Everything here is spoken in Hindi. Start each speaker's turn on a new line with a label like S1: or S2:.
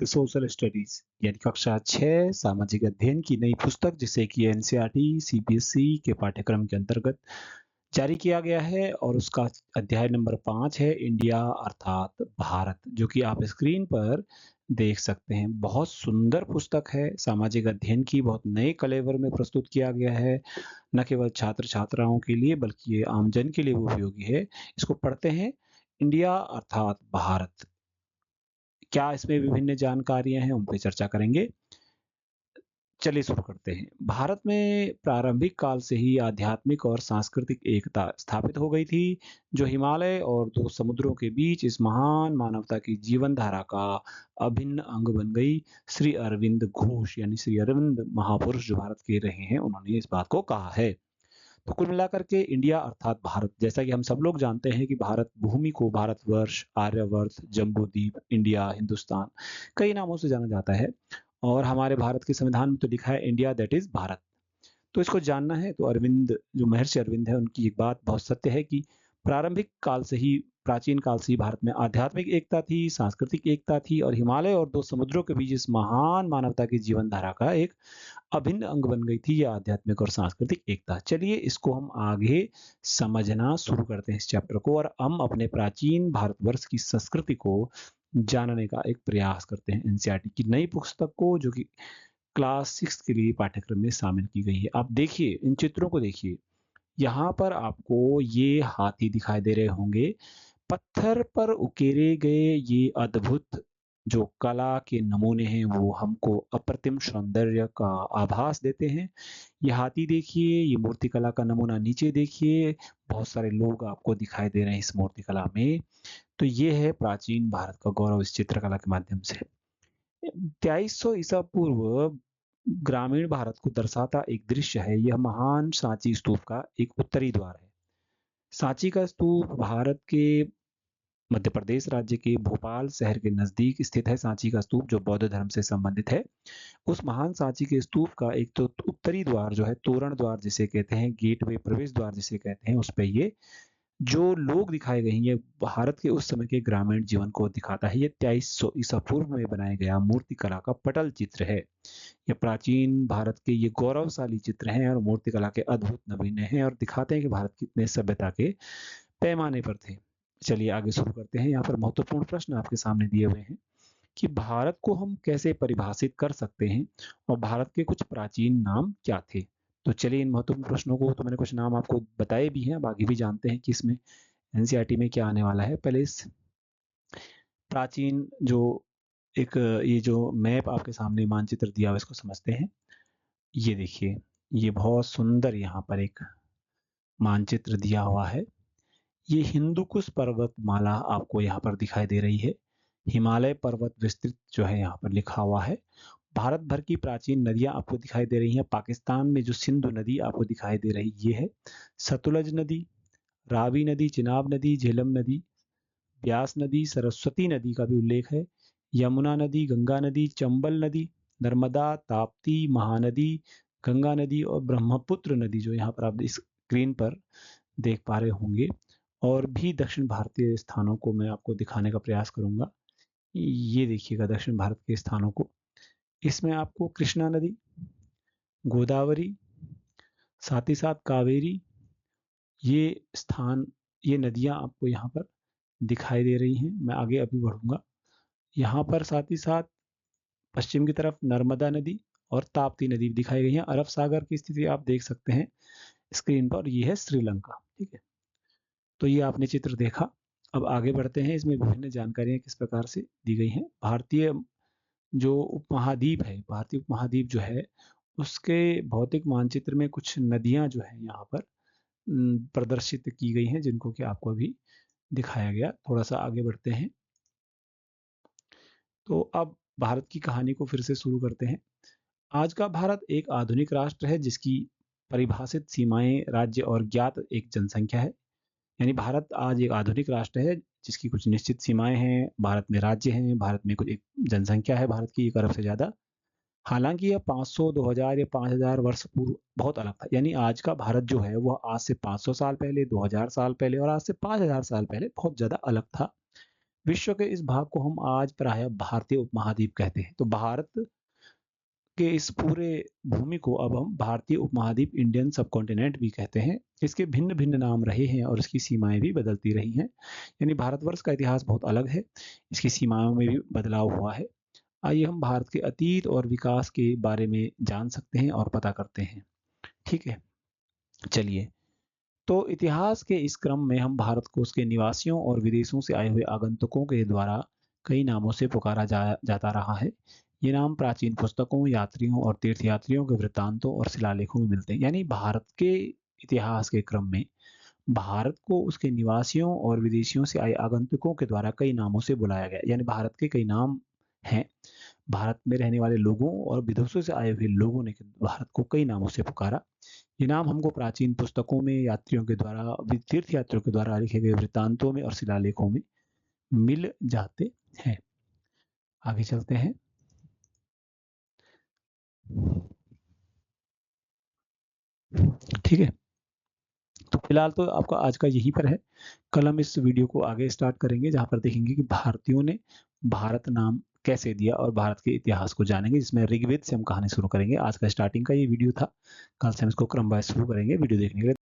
S1: सोशल स्टडीज यानी कक्षा 6 सामाजिक अध्ययन की नई पुस्तक जिसे कि एनसीईआरटी सीबीएसई के पाठ्यक्रम के अंतर्गत जारी किया गया है और उसका अध्याय नंबर 5 है इंडिया अर्थात भारत, जो कि आप स्क्रीन पर देख सकते हैं। बहुत सुंदर पुस्तक है, सामाजिक अध्ययन की बहुत नए कलेवर में प्रस्तुत किया गया है। न केवल छात्र छात्राओं के लिए बल्कि ये आमजन के लिए भी उपयोगी है। इसको पढ़ते हैं। इंडिया अर्थात भारत, क्या इसमें विभिन्न जानकारियाँ हैं, उन पे चर्चा करेंगे। चलिए शुरू करते हैं। भारत में प्रारंभिक काल से ही आध्यात्मिक और सांस्कृतिक एकता स्थापित हो गई थी, जो हिमालय और 2 समुद्रों के बीच इस महान मानवता की जीवन धारा का अभिन्न अंग बन गई। श्री अरविंद घोष यानी श्री अरविंद महापुरुष जो भारत के रहे हैं, उन्होंने इस बात को कहा है। तो कुल मिलाकर के इंडिया अर्थात भारत, जैसा कि हम सब लोग जानते हैं कि भारत भूमि को भारतवर्ष, आर्यवर्त, जम्बूद्वीप, इंडिया, हिंदुस्तान कई नामों से जाना जाता है और हमारे भारत के संविधान में तो लिखा है इंडिया दैट इज भारत। तो इसको जानना है तो अरविंद जो महर्षि अरविंद है उनकी एक बात बहुत सत्य है कि प्रारंभिक काल से ही प्राचीन काल से ही भारत में आध्यात्मिक एकता थी, सांस्कृतिक एकता थी और हिमालय और 2 समुद्रों के बीच इस महान मानवता की जीवन धारा का एक अभिन्न अंग बन गई थी ये आध्यात्मिक और सांस्कृतिक एकता। चलिए इसको हम आगे समझना शुरू करते हैं इस चैप्टर को और हम अपने प्राचीन भारतवर्ष की संस्कृति को जानने का एक प्रयास करते हैं एनसीईआरटी की नई पुस्तक को, जो कि क्लास 6 के लिए पाठ्यक्रम में शामिल की गई है। आप देखिए, इन चित्रों को देखिए। यहाँ पर आपको ये हाथी दिखाई दे रहे होंगे। पत्थर पर उकेरे गए ये अद्भुत जो कला के नमूने हैं वो हमको अप्रतिम सौंदर्य का आभास देते हैं। ये हाथी देखिए, ये मूर्तिकला का नमूना नीचे देखिए, बहुत सारे लोग आपको दिखाई दे रहे हैं इस मूर्तिकला में। तो ये है प्राचीन भारत का गौरव इस चित्रकला के माध्यम से। 2300 ईसा पूर्व ग्रामीण भारत को दर्शाता एक दृश्य है। यह महान सांची स्तूप का एक उत्तरी द्वार है। सांची का स्तूप भारत के मध्य प्रदेश राज्य के भोपाल शहर के नजदीक स्थित है। सांची का स्तूप जो बौद्ध धर्म से संबंधित है। उस महान सांची के स्तूप का एक तो उत्तरी द्वार जो है, तोरण द्वार जिसे कहते हैं, गेटवे प्रवेश द्वार जिसे कहते हैं, उस पे ये जो लोग दिखाए गए हैं ये भारत के उस समय के ग्रामीण जीवन को दिखाता है। ये 2300 ईसा पूर्व में बनाया गया मूर्ति कला का पटल चित्र है। ये प्राचीन भारत के ये गौरवशाली चित्र हैं और मूर्ति कला के अद्भुत नमूने हैं और दिखाते हैं कि भारत कितने सभ्यता के पैमाने पर थे। चलिए आगे शुरू करते हैं। यहाँ पर महत्वपूर्ण प्रश्न आपके सामने दिए हुए हैं कि भारत को हम कैसे परिभाषित कर सकते हैं और भारत के कुछ प्राचीन नाम क्या थे। तो चलिए इन महत्वपूर्ण प्रश्नों को, तो मैंने कुछ नाम आपको बताए भी हैं, अब आगे भी जानते हैं कि इसमें एनसीईआरटी में क्या आने वाला है। पहले इस प्राचीन जो एक ये जो मैप आपके सामने मानचित्र दिया हुआ है इसको समझते हैं। ये देखिए, ये बहुत सुंदर यहाँ पर एक मानचित्र दिया हुआ है। ये हिंदुकुश पर्वतमाला आपको यहाँ पर दिखाई दे रही है। हिमालय पर्वत विस्तृत जो है यहाँ पर लिखा हुआ है। भारत भर की प्राचीन नदियां आपको दिखाई दे रही हैं। पाकिस्तान में जो सिंधु नदी आपको दिखाई दे रही ये है। सतलज नदी, रावी नदी, चिनाब नदी, झेलम नदी, ब्यास नदी, सरस्वती नदी का भी उल्लेख है। यमुना नदी, गंगा नदी, चंबल नदी, नर्मदा, ताप्ती, महानदी, गंगा नदी और ब्रह्मपुत्र नदी जो यहाँ पर आप इस स्क्रीन पर देख पा रहे होंगे। और भी दक्षिण भारतीय स्थानों को मैं आपको दिखाने का प्रयास करूंगा। ये देखिएगा दक्षिण भारत के स्थानों को। इसमें आपको कृष्णा नदी, गोदावरी, साथ ही साथ कावेरी, ये स्थान, ये नदियां आपको यहाँ पर दिखाई दे रही हैं। मैं आगे अभी बढ़ूंगा। यहाँ पर साथ ही साथ पश्चिम की तरफ नर्मदा नदी और ताप्ती नदी दिखाई गई है। अरब सागर की स्थिति आप देख सकते हैं स्क्रीन पर। ये है श्रीलंका। ठीक है, तो ये आपने चित्र देखा। अब आगे बढ़ते हैं। इसमें विभिन्न जानकारियां किस प्रकार से दी गई हैं। भारतीय जो उपमहाद्वीप है, भारतीय उपमहाद्वीप जो है उसके भौतिक मानचित्र में कुछ नदियां जो है यहाँ पर प्रदर्शित की गई हैं, जिनको कि आपको अभी दिखाया गया। थोड़ा सा आगे बढ़ते हैं। तो अब भारत की कहानी को फिर से शुरू करते हैं। आज का भारत एक आधुनिक राष्ट्र है जिसकी परिभाषित सीमाएं राज्य और ज्ञात एक जनसंख्या है। यानी भारत आज एक आधुनिक राष्ट्र है जिसकी कुछ निश्चित सीमाएं हैं। भारत में राज्य हैं, भारत में कुछ एक जनसंख्या है भारत की 1 अरब से ज़्यादा। हालांकि यह 500, 2000 या 5000 वर्ष पूर्व बहुत अलग था। यानी आज का भारत जो है वह आज से 500 साल पहले, 2000 साल पहले और आज से 5000 साल पहले बहुत ज़्यादा अलग था। विश्व के इस भाग को हम आज प्रायः भारतीय उपमहाद्वीप कहते हैं। तो भारत के इस पूरे भूमि को अब हम भारतीय उपमहाद्वीप, इंडियन सबकॉन्टिनेंट भी कहते हैं। इसके भिन्न-भिन्न नाम रहे हैं और इसकी सीमाएँ भी बदलती रही हैं। यानी भारतवर्ष का इतिहास बहुत अलग है, इसकी सीमाओं में भी बदलाव हुआ है। आइए हम भारत के अतीत और विकास के बारे में जान सकते हैं और पता करते हैं। ठीक है, चलिए। तो इतिहास के इस क्रम में हम भारत को उसके निवासियों और विदेशों से आए हुए आगंतुकों के द्वारा कई नामों से पुकारा जाता रहा है। ये नाम प्राचीन पुस्तकों, यात्रियों और तीर्थयात्रियों के वृत्तांतों और शिलालेखों में मिलते हैं। यानी भारत के इतिहास के क्रम में भारत को उसके निवासियों और विदेशियों से आए आगंतुकों के द्वारा कई नामों से बुलाया गया। यानी भारत के कई नाम हैं। भारत में रहने वाले लोगों और विदेशों से आए हुए लोगों ने भारत को कई नामों से पुकारा। ये नाम हमको प्राचीन पुस्तकों में, यात्रियों के द्वारा, तीर्थयात्रियों के द्वारा लिखे गए वृत्तांतों में और शिलालेखों में मिल जाते हैं। आगे चलते हैं। ठीक है, तो फिलहाल तो आपका आज का यहीं पर है। कल हम इस वीडियो को आगे स्टार्ट करेंगे, जहाँ पर देखेंगे कि भारतीयों ने भारत नाम कैसे दिया और भारत के इतिहास को जानेंगे, जिसमें ऋग्वेद से हम कहानी शुरू करेंगे। आज का स्टार्टिंग का ये वीडियो था। कल से हम इसको क्रमवार शुरू करेंगे। वीडियो देखने के लिए